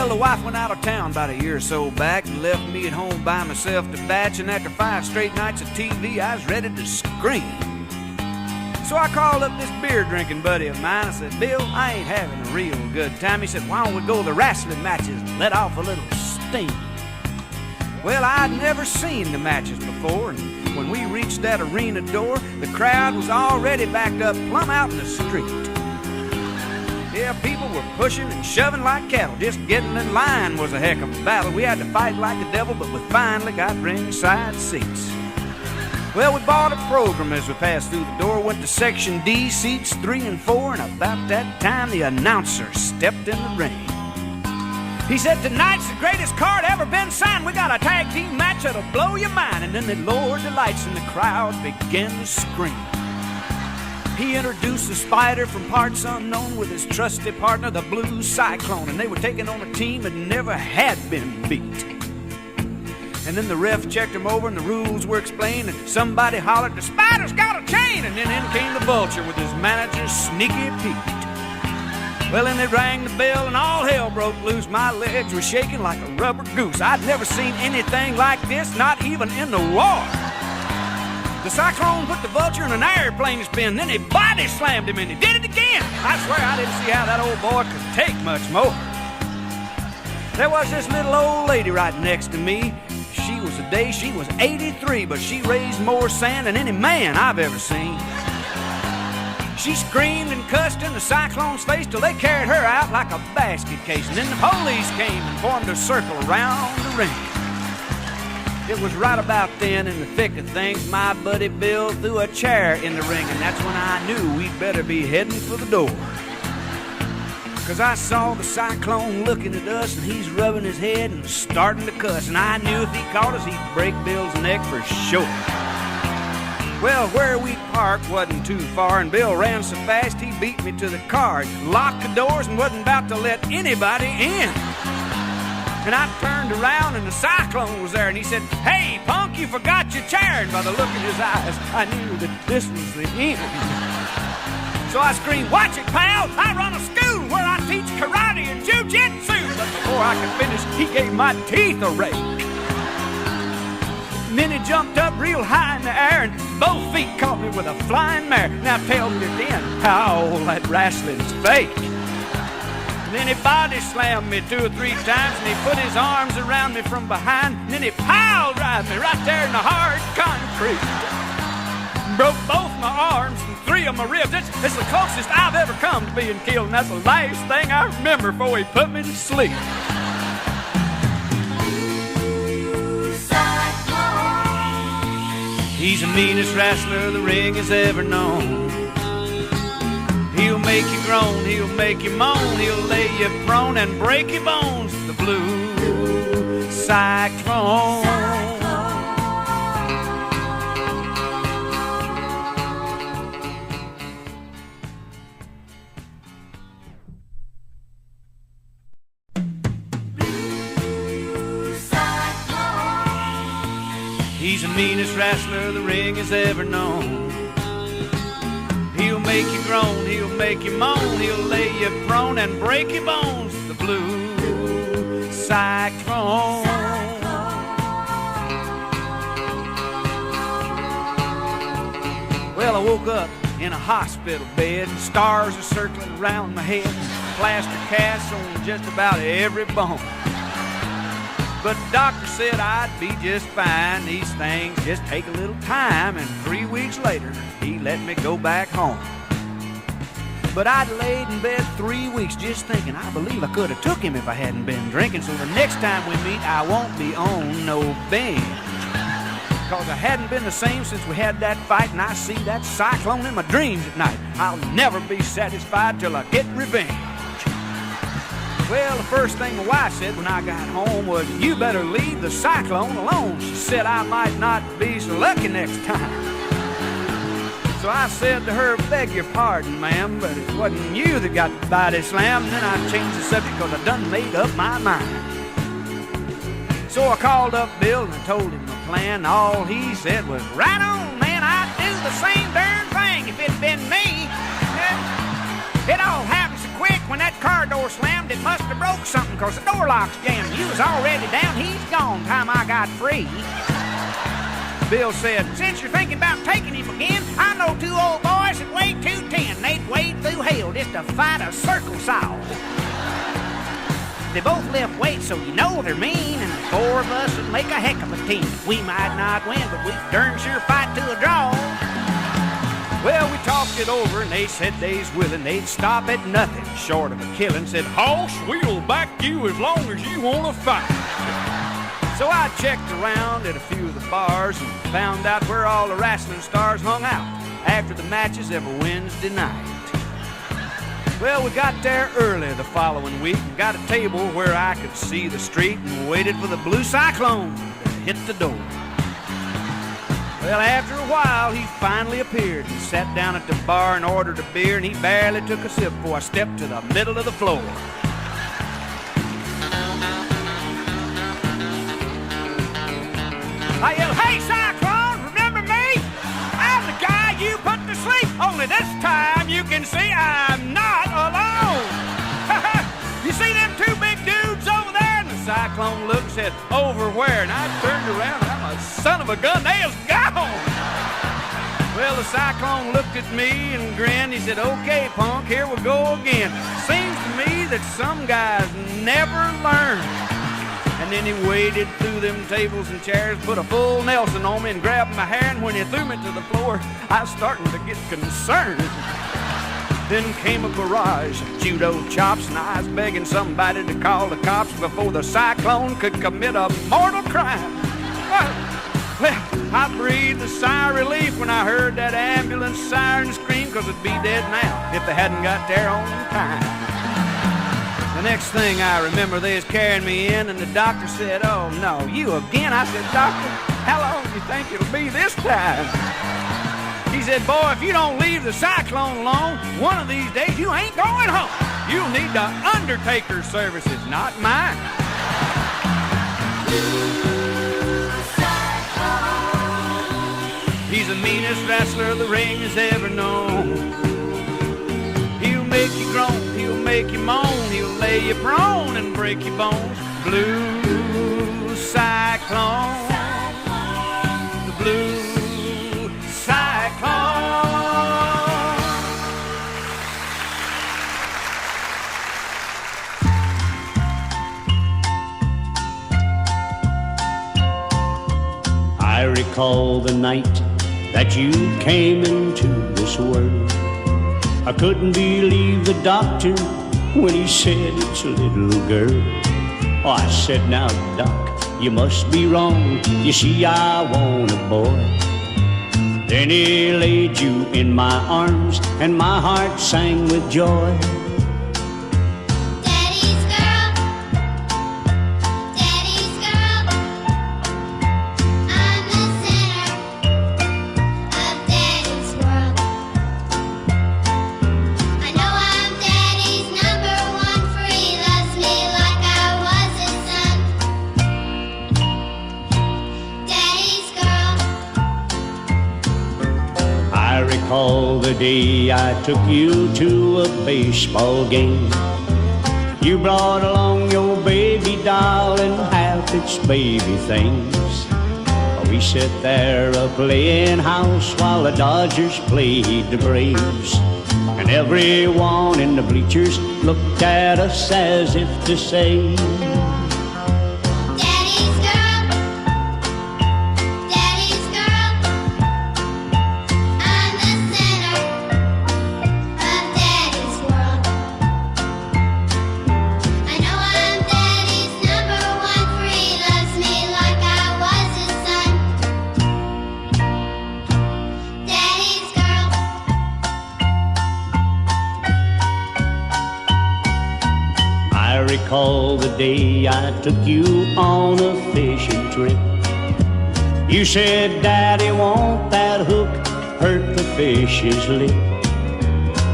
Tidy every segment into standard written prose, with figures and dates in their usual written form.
Well, the wife went out of town about a year or so back and left me at home by myself to batch, and after 5 straight nights of TV, I was ready to scream. So I called up this beer-drinking buddy of mine. I said, Bill, I ain't having a real good time. He said, why don't we go to the wrestling matches and let off a little steam? Well, I'd never seen the matches before, and when we reached that arena door, the crowd was already backed up plumb out in the street. Yeah, people were pushing and shoving like cattle. Just getting in line was a heck of a battle. We had to fight like the devil, but we finally got ringside seats. Well, we bought a program as we passed through the door, went to Section D, seats 3 and 4, and about that time the announcer stepped in the ring. He said, tonight's the greatest card ever been signed. We got a tag team match that'll blow your mind. And then they lowered the lights and the crowd began to scream. He introduced the Spider from parts unknown with his trusty partner, the Blue Cyclone. And they were taking on a team that never had been beat. And then the ref checked them over and the rules were explained. And somebody hollered, the Spider's got a chain. And then in came the Vulture with his manager, Sneaky Pete. Well, then they rang the bell and all hell broke loose. My legs were shaking like a rubber goose. I'd never seen anything like this, not even in the war. The Cyclone put the Vulture in an airplane spin, then he body slammed him and he did it again. I swear I didn't see how that old boy could take much more. There was this little old lady right next to me. She was 83, but she raised more sand than any man I've ever seen. She screamed and cussed in the Cyclone's face till they carried her out like a basket case. And then the police came and formed a circle around the ring. It was right about then, in the thick of things, my buddy Bill threw a chair in the ring, and that's when I knew we'd better be heading for the door. 'Cause I saw the Cyclone looking at us, and he's rubbing his head and starting to cuss. And I knew if he caught us, he'd break Bill's neck for sure. Well, where we parked wasn't too far, and Bill ran so fast he beat me to the car. Locked the doors and wasn't about to let anybody in. And I turned around and the Cyclone was there, and he said, hey, punk, you forgot your chair. And by the look in his eyes, I knew that this was the end. So I screamed, watch it, pal. I run a school where I teach karate and jiu-jitsu. But before I could finish, he gave my teeth a rake. And then he jumped up real high in the air, and both feet caught me with a flying mare. Now tell me again how all that wrestling's fake. And then he body slammed me 2 or 3 times, and he put his arms around me from behind, and then he pile drived me right there in the hard concrete. Broke both my arms and 3 of my ribs. It's the closest I've ever come to being killed, and that's the last thing I remember before he put me to sleep. He's the meanest wrestler the ring has ever known. He'll make you groan, he'll make you moan, he'll lay you prone and break your bones. The Blue Cyclone. He's the meanest wrestler the ring has ever known. He'll make you groan, he'll make you moan, he'll lay you prone and break your bones. The Blue Cyclone. Well, I woke up in a hospital bed, and stars are circling around my head, plaster casts on just about every bone. But the doctor said I'd be just fine. These things just take a little time, and 3 weeks later, he let me go back home. But I'd laid in bed 3 weeks just thinking, I believe I could have took him if I hadn't been drinking. So the next time we meet, I won't be on no bench. 'Cause I hadn't been the same since we had that fight, and I see that Cyclone in my dreams at night. I'll never be satisfied till I get revenge. Well, the first thing my wife said when I got home was, you better leave the Cyclone alone. She said I might not be so lucky next time. So I said to her, beg your pardon, ma'am, but it wasn't you that got body slammed. And then I changed the subject because I done made up my mind. So I called up Bill and I told him my plan. All he said was, right on, man, I'd do the same darn thing if it'd been me. It all happened so quick when that car door door slammed, it must have broke something, 'cause the door lock's jammed. You was already down, he's gone, time I got free. Bill said, since you're thinking about taking him again, I know two old boys that weigh 210. They'd wade through hell just to fight a circle saw. They both lift weights, so you know they're mean, and the four of us would make a heck of a team. We might not win, but we darn sure fight to a draw. Well, we talked it over, and they said they's willing. They'd stop at nothing short of a killing. Said, hoss, we'll back you as long as you want to fight. So I checked around at a few of the bars and found out where all the wrestling stars hung out after the matches every Wednesday night. Well, we got there early the following week and got a table where I could see the street and waited for the Blue Cyclone to hit the door. Well, after a while, he finally appeared and sat down at the bar and ordered a beer, and he barely took a sip before I stepped to the middle of the floor. I yelled, hey, Cyclone, remember me? I'm the guy you put to sleep. Only this time you can see I'm not alone. You see them two big dudes over there? And the Cyclone looked and said, over where? And I turned around and I'm a son of a gun, they is gone. Well, the Cyclone looked at me and grinned. He said, okay, punk, here we go again. Seems to me that some guys never learn. And then he waded through them tables and chairs, put a full Nelson on me and grabbed my hair, and when he threw me to the floor, I was starting to get concerned. Then came a barrage of judo chops, and I was begging somebody to call the cops before the Cyclone could commit a mortal crime. Well, I breathed a sigh of relief when I heard that ambulance siren scream, 'cause it'd be dead now if they hadn't got there on time. The next thing I remember, they was carrying me in, and the doctor said, oh, no, you again? I said, doctor, how long do you think it'll be this time? He said, boy, if you don't leave the Cyclone alone, one of these days you ain't going home. You'll need the undertaker's services, not mine. He's the meanest wrestler the ring has ever known. He'll make you groan, he'll make you moan, he'll lay you prone and break your bones. Blue Cyclone, the Blue Cyclone. I recall the night that you came into this world. I couldn't believe the doctor when he said it's a little girl. Oh, I said, now, doc, you must be wrong. You see, I want a boy. Then he laid you in my arms, and my heart sang with joy. Daddy's girl, Daddy's girl, I'm the center of Daddy's world. I know I'm Daddy's number one, for he loves me like I was his son. Daddy's girl. I recall the day I took you to a baseball game. You brought along your baby doll and half its baby things. We sat there playing house while the Dodgers played the Braves. And everyone in the bleachers looked at us as if to say, Daddy's girl, Daddy's girl, I'm the center of Daddy's world. I know I'm Daddy's number one, for he loves me like I was his son. Daddy's girl. I recall the day I took you on a fishing trip. You said, Daddy, won't that hook hurt the fish's lip?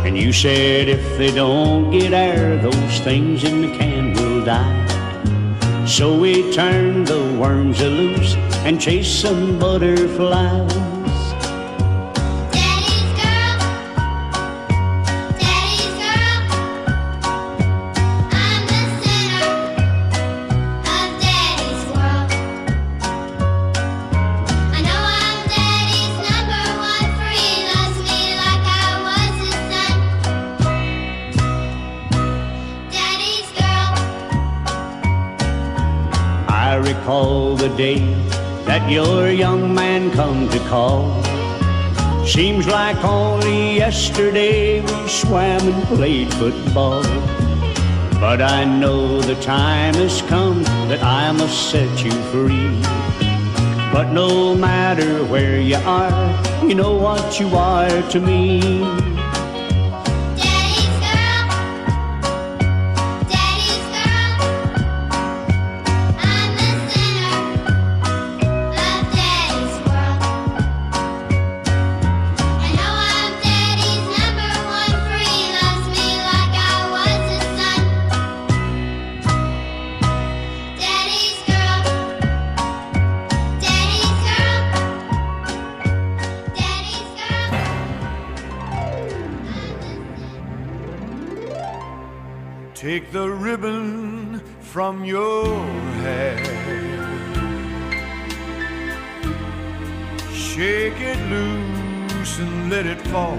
And you said, if they don't get air, those things in the can will die. So we turned the worms loose and chased some butterflies. Daddy's girl, Daddy's girl, recall the day that your young man come to call. Seems like only yesterday we swam and played football. But I know the time has come that I must set you free. But no matter where you are, you know what you are to me. Daddy's girl, Daddy's girl, I'm the center of Daddy's world. I know I'm Daddy's number one, for he loves me like I was his son. Daddy's girl, Daddy's girl, Daddy's girl. Take the ribbon from your hair, shake it loose and let it fall,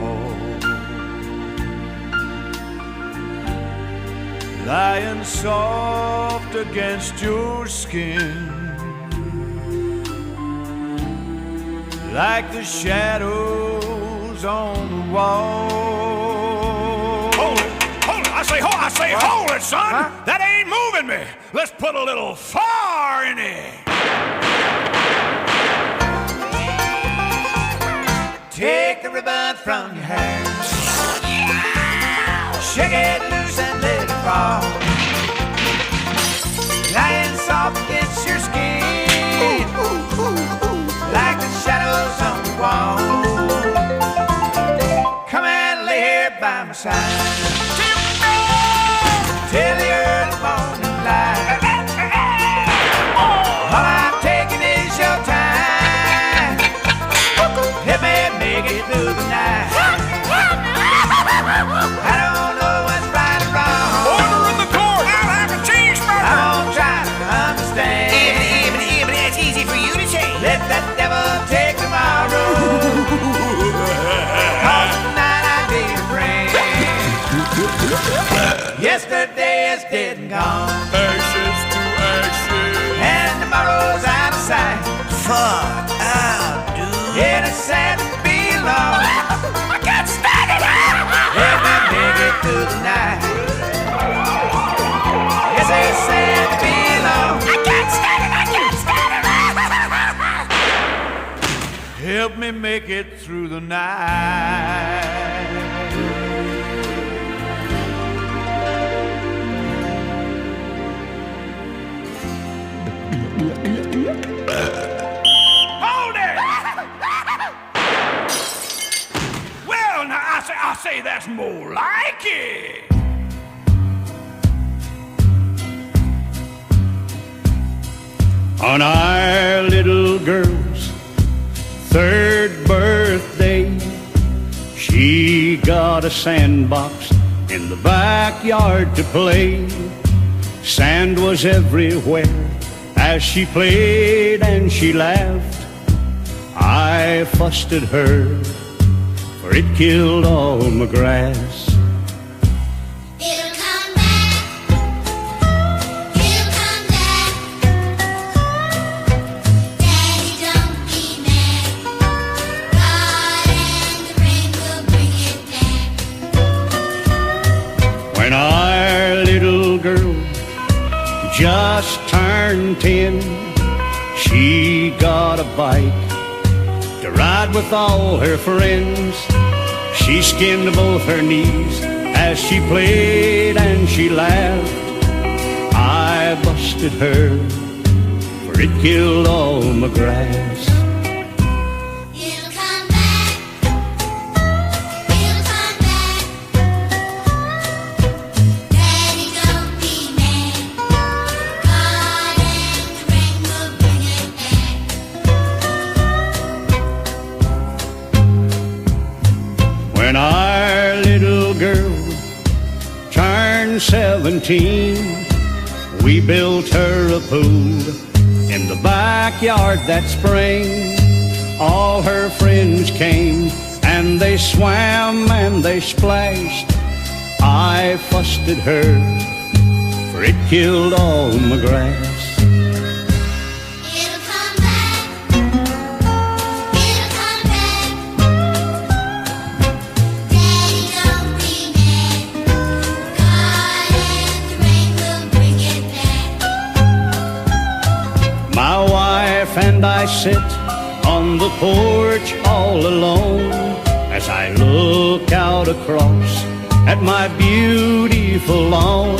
lying soft against your skin, like the shadows on the wall. Hold it! I say, hold it, son! Huh? That ain't moving me! Let's put a little fire in it! Take the ribbon from your hair, shake it loose and let it fall, lying soft against your skin, like the shadows on the wall. Come and lay here by my side till the early morning light. All I'm taking is your time. Help me make it through the night. I don't know what's right or wrong. Order in the court! I'll have a cheeseburger! I won't try to understand. But it's easy for you to say. Let that devil take tomorrow. 'Cause tonight I need a friend. Yesterday is dead and gone, Ashes to ashes! and tomorrow's out of sight. Far out, dude. Yeah, it's sad to be alone. I can't stand it! Let me make it through the night. Yes, it's sad to be alone. I can't stand it! I can't stand it! Help me make it through the night. Hold it! Well, now I say that's more like it. On our little girl's third birthday, she got a sandbox in the backyard to play. Sand was everywhere as she played and she laughed. I fussed at her, for it killed all my grass. It'll come back. It'll come back. Daddy, don't be mad. God and the rain will bring it back. When our little girl just turned 10, she got a bike to ride with all her friends. She skinned both her knees as she played and she laughed. I busted her, for it killed all my grass. It'll come back. It'll come back. Daddy, don't be mad. God and the rain will bring it back. When our little girl turned 17, we built her a pool in the backyard that spring. All her friends came and they swam and they splashed. I fussed at her, for it killed all my grass. and I sit on the porch all alone as I look out across at my beautiful lawn.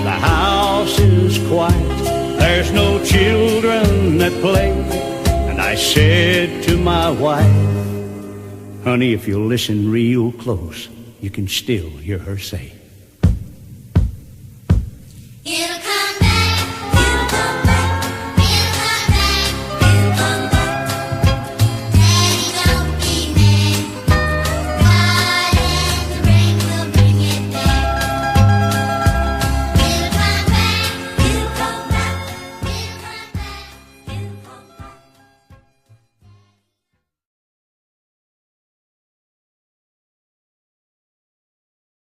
The house is quiet, there's no children at play, and I said to my wife, honey, if you'll listen real close, you can still hear her say,